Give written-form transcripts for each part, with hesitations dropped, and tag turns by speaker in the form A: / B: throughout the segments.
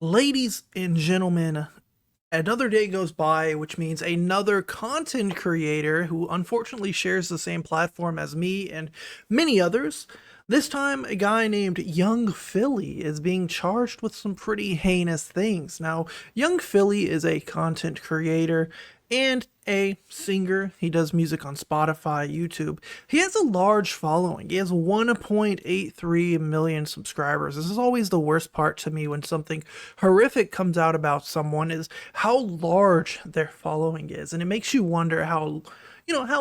A: Ladies and gentlemen, another day goes by, which means another content creator who unfortunately shares the same platform as me and many others. This time, a guy named Young Philly is being charged with some pretty heinous things. Now, Young Philly is a content creator and a singer. He does music on Spotify, YouTube. He has a large following. He has 1.83 million subscribers. This is always the worst part to me when something horrific comes out about someone is how large their following is. And it makes you wonder how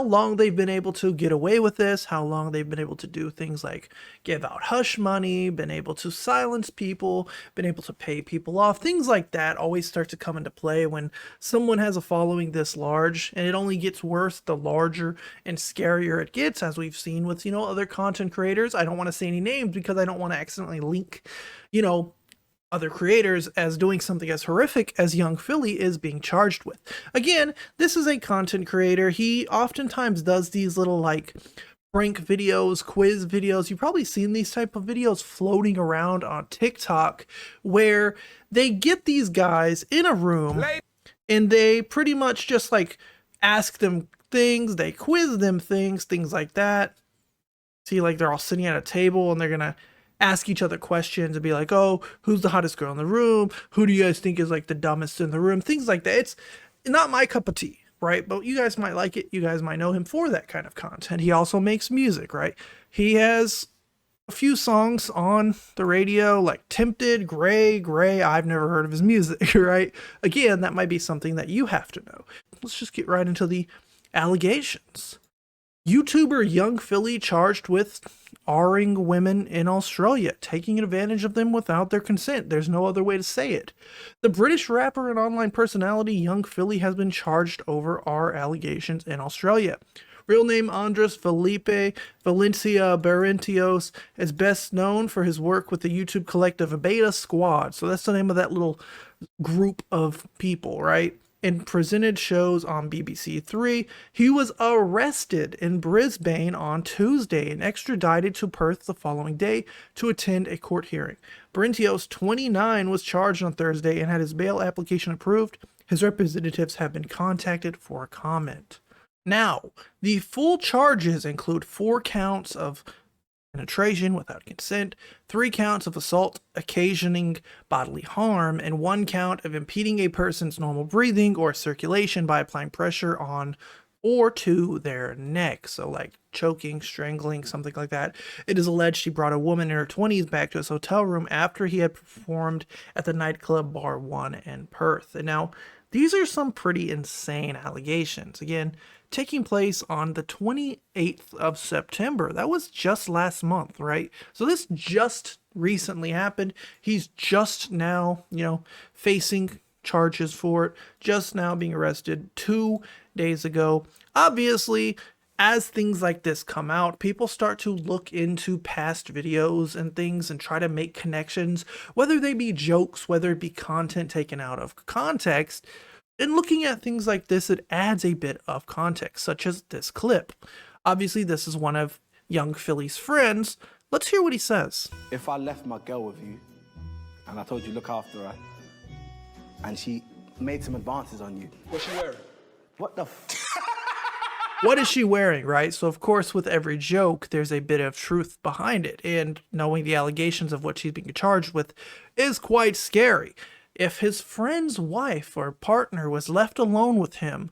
A: long they've been able to get away with this, how long they've been able to do things like give out hush money, been able to silence people, been able to pay people off. Things like that always start to come into play when someone has a following this large, and it only gets worse the larger and scarier it gets, as we've seen with, other content creators. I don't want to say any names because I don't want to accidentally link, other creators as doing something as horrific as Young Philly is being charged with. Again, this is a content creator. He oftentimes does these little prank videos, quiz videos. You've probably seen these type of videos floating around on TikTok where they get these guys in a room and they pretty much just ask them things, they quiz them things like that. See, they're all sitting at a table and they're gonna ask each other questions and be like, oh, who's the hottest girl in the room? Who do you guys think is the dumbest in the room? Things like that. It's not my cup of tea, right? But you guys might like it. You guys might know him for that kind of content. He also makes music, right? He has a few songs on the radio like Tempted, Gray. I've never heard of his music, right? Again, that might be something that you have to know. Let's just get right into the allegations. YouTuber Young Philly charged with R-ing women in Australia, taking advantage of them without their consent. There's no other way to say it. The British rapper and online personality Young Philly has been charged over R allegations in Australia. Real name Andres Felipe Valencia Barrentios is best known for his work with the YouTube collective Beta Squad. So that's the name of that little group of people, right? And presented shows on BBC Three. He was arrested in Brisbane on Tuesday and extradited to Perth the following day to attend a court hearing. Barrentios, 29, was charged on Thursday and had his bail application approved. His representatives have been contacted for a comment. Now, the full charges include 4 counts of penetration without consent, 3 counts of assault occasioning bodily harm, and 1 count of impeding a person's normal breathing or circulation by applying pressure on or to their neck. So choking, strangling, something like that. It is alleged he brought a woman in her 20s back to his hotel room after he had performed at the nightclub Bar 1 in Perth. And now, these are some pretty insane allegations. Again, taking place on the 28th of September. That was just last month, right? So this just recently happened. He's just now, facing charges for it, just now being arrested 2 days ago. Obviously, as things like this come out, people start to look into past videos and things and try to make connections, whether they be jokes, whether it be content taken out of context. And looking at things like this, it adds a bit of context, such as this clip. Obviously, this is one of Young Philly's friends. Let's hear what he says.
B: If I left my girl with you, and I told you look after her, and she made some advances on you.
C: What's she wearing?
B: What the
A: What is she wearing, right? So, of course, with every joke, there's a bit of truth behind it. And knowing the allegations of what she's being charged with is quite scary. If his friend's wife or partner was left alone with him,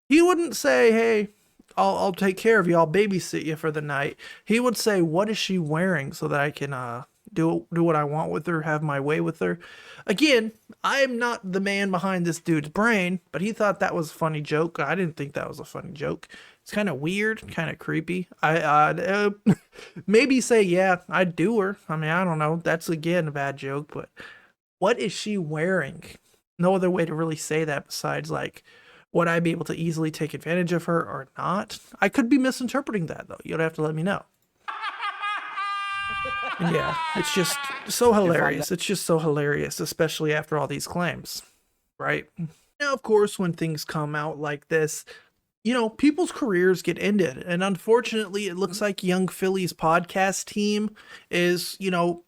A: he wouldn't say, hey, I'll take care of you, I'll babysit you for the night. He would say, what is she wearing so that I can do what I want with her, have my way with her. Again, I'm not the man behind this dude's brain, but he thought that was a funny joke. I didn't think that was a funny joke. It's kind of weird, kind of creepy. I'd maybe say, yeah, I'd do her. I mean, I don't know. That's, again, a bad joke, but what is she wearing? No other way to really say that besides would I be able to easily take advantage of her or not? I could be misinterpreting that, though. You'd have to let me know. Yeah, it's just so hilarious. It's just so hilarious, especially after all these claims, right? Now, of course, when things come out like this, people's careers get ended. And unfortunately, it looks like Young Philly's podcast team is,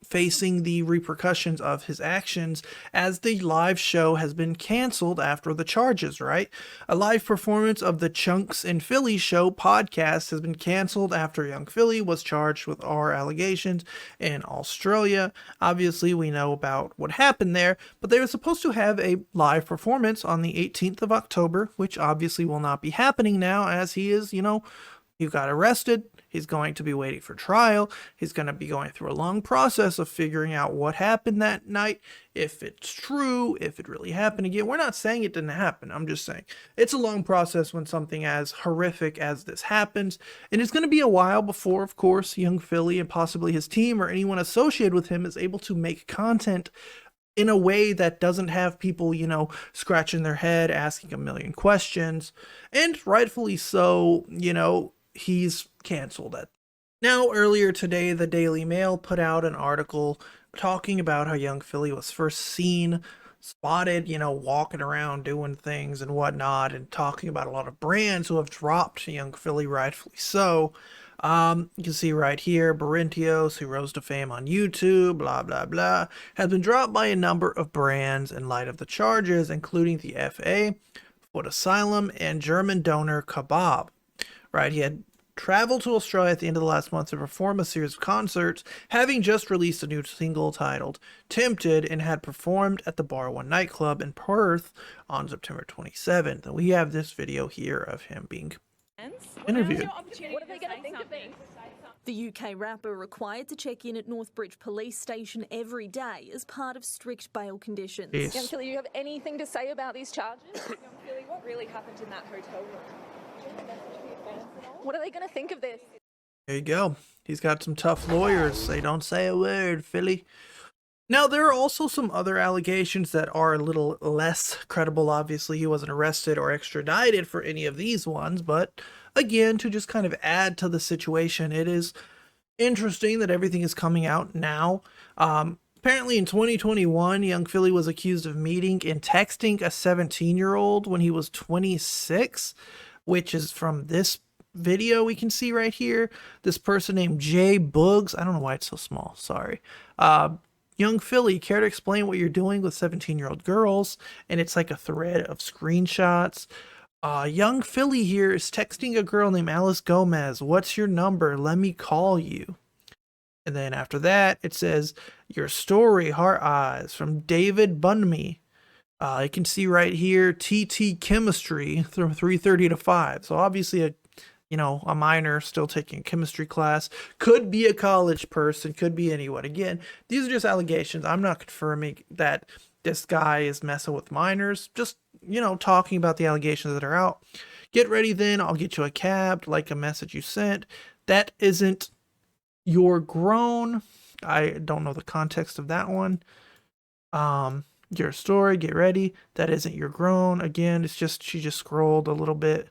A: facing the repercussions of his actions as the live show has been canceled after the charges, right? A live performance of the Chunks and Philly show podcast has been canceled after Young Philly was charged with R allegations in Australia. Obviously, we know about what happened there, but they were supposed to have a live performance on the 18th of October, which obviously will not be happening now as he is, he got arrested. He's going to be waiting for trial. He's going to be going through a long process of figuring out what happened that night, if it's true, if it really happened again. We're not saying it didn't happen. I'm just saying it's a long process when something as horrific as this happens. And it's going to be a while before, of course, Young Philly and possibly his team or anyone associated with him is able to make content in a way that doesn't have people, scratching their head, asking a million questions. And rightfully so, he's canceled it. Now, earlier today, the Daily Mail put out an article talking about how Young Philly was first seen, spotted, walking around doing things and whatnot, and talking about a lot of brands who have dropped Young Philly, rightfully so. You can see right here, Barentios, who rose to fame on YouTube, blah, blah, blah, has been dropped by a number of brands in light of the charges, including the FA, Foot Asylum, and German donor Kebab. Right, he had traveled to Australia at the end of the last month to perform a series of concerts, having just released a new single titled Tempted, and had performed at the Bar One nightclub in Perth on September 27th. And we have this video here of him being interviewed.
C: What are they going to think of me? The UK rapper required to check in at Northbridge Police Station every day as part of strict bail conditions.
A: Yes.
C: Young Philly, you have anything to say about these charges? Young Philly, what really happened in that hotel room? Do you have a message for your fans at all? What are they going to think of this?
A: There you go. He's got some tough lawyers. They don't say a word, Philly. Now, there are also some other allegations that are a little less credible. Obviously, he wasn't arrested or extradited for any of these ones, but again, to just kind of add to the situation, it is interesting that everything is coming out now. Apparently, in 2021, Young Philly was accused of meeting and texting a 17-year-old when he was 26, which is from this video we can see right here. This person named Jay Boogs. I don't know why it's so small. Sorry. Young Philly, care to explain what you're doing with 17-year-old girls? And it's like a thread of screenshots. Young Philly here is texting a girl named Alice Gomez. What's your number? Let me call you. And then after that, it says, your story, heart eyes, from David Bunme. You can see right here, TT Chemistry from 3:30 to 5. So obviously a minor still taking a chemistry class. Could be a college person, could be anyone. Again, these are just allegations. I'm not confirming that this guy is messing with minors. Just, talking about the allegations that are out. Get ready then. I'll get you a cab, like a message you sent. That isn't your grown. I don't know the context of that one. Your story, get ready. That isn't your grown. Again, it's just, she just scrolled a little bit.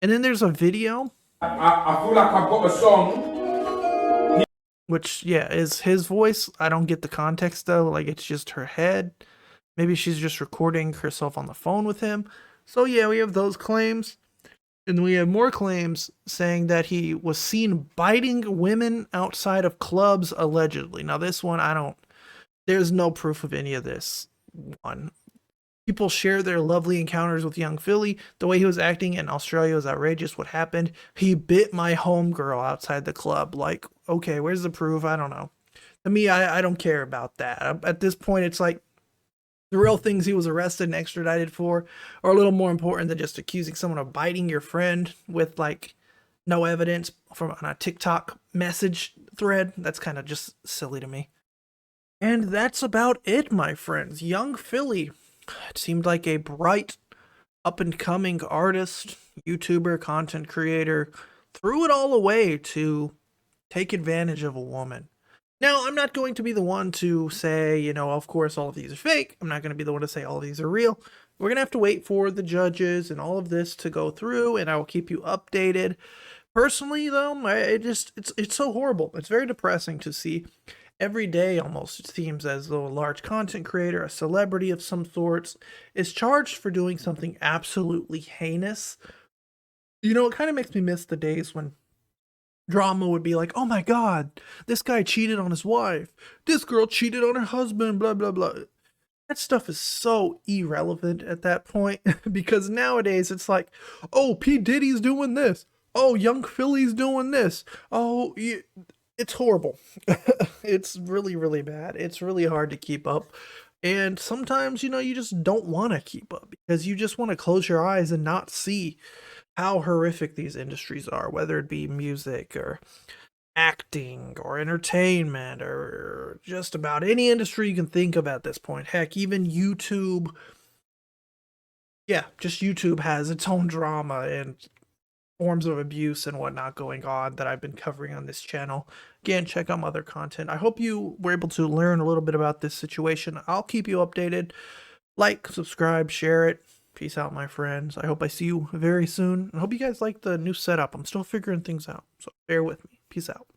A: And then there's a video.
D: I feel like I've got a song.
A: Which, yeah, is his voice. I don't get the context, though. Like, it's just her head. Maybe she's just recording herself on the phone with him. So, yeah, we have those claims. And we have more claims saying that he was seen biting women outside of clubs, allegedly. Now, this one, there's no proof of any of this one. People share their lovely encounters with Young Philly. The way he was acting in Australia was outrageous. What happened? He bit my homegirl outside the club. Like, okay, where's the proof? I don't know. To me, I don't care about that. At this point, it's like the real things he was arrested and extradited for are a little more important than just accusing someone of biting your friend with like no evidence from on a TikTok message thread. That's kind of just silly to me. And that's about it, my friends. Young Philly. It seemed like a bright, up-and-coming artist, YouTuber, content creator, threw it all away to take advantage of a woman. Now, I'm not going to be the one to say, of course, all of these are fake. I'm not going to be the one to say all of these are real. We're going to have to wait for the judges and all of this to go through, and I will keep you updated. Personally, though, it's so horrible. It's very depressing to see. Every day, almost, it seems as though a large content creator, a celebrity of some sorts, is charged for doing something absolutely heinous You know, it kind of makes me miss the days when drama would be like, oh my god, this guy cheated on his wife, this girl cheated on her husband, blah blah blah. That stuff is so irrelevant at that point because nowadays it's like, oh, P. Diddy's doing this. Oh, Young Philly's doing this. Oh, it's horrible. It's really, really bad. It's really hard to keep up. And sometimes, you know, you just don't want to keep up because you just want to close your eyes and not see how horrific these industries are, whether it be music or acting or entertainment or just about any industry you can think of at this point. Heck, even YouTube. Yeah, just YouTube has its own drama and forms of abuse and whatnot going on that I've been covering on this channel. Again, check out my other content. I hope you were able to learn a little bit about this situation. I'll keep you updated. Like, subscribe, share it. Peace out, my friends. I hope I see you very soon. I hope you guys like the new setup. I'm still figuring things out, so bear with me. Peace out.